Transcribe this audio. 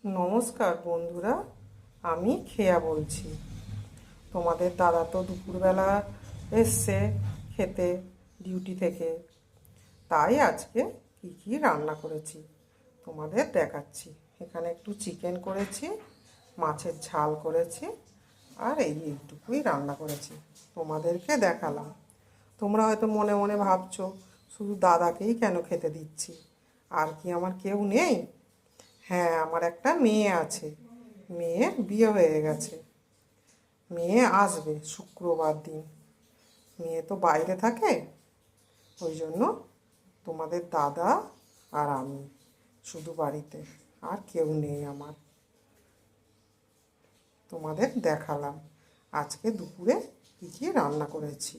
নমস্কার বন্ধুরা, আমি খেয়া বলছি। তোমাদের দাদা তো দুপুরবেলা এসছে খেতে ডিউটি থেকে, তাই আজকে কি কি রান্না করেছি তোমাদের দেখাচ্ছি। এখানে একটু চিকেন করেছি, মাছের ঝাল করেছি, আর এইটুকুই রান্না করেছি, তোমাদেরকে দেখালাম। তোমরা হয়তো মনে মনে ভাবছো শুধু দাদাকেই কেন খেতে দিচ্ছি, আর কি আমার কেউ নেই? হ্যাঁ, আমার একটা মেয়ে আছে, মেয়ের বিয়ে হয়ে গেছে। মেয়ে আসবে শুক্রবার দিন। মেয়ে তো বাইরে থাকে, ওই জন্য তোমাদের দাদা আর আমি শুধু বাড়িতে, আর কেউ নেই আমার। তোমাদের দেখালাম আজকে দুপুরে কী কী রান্না করেছি।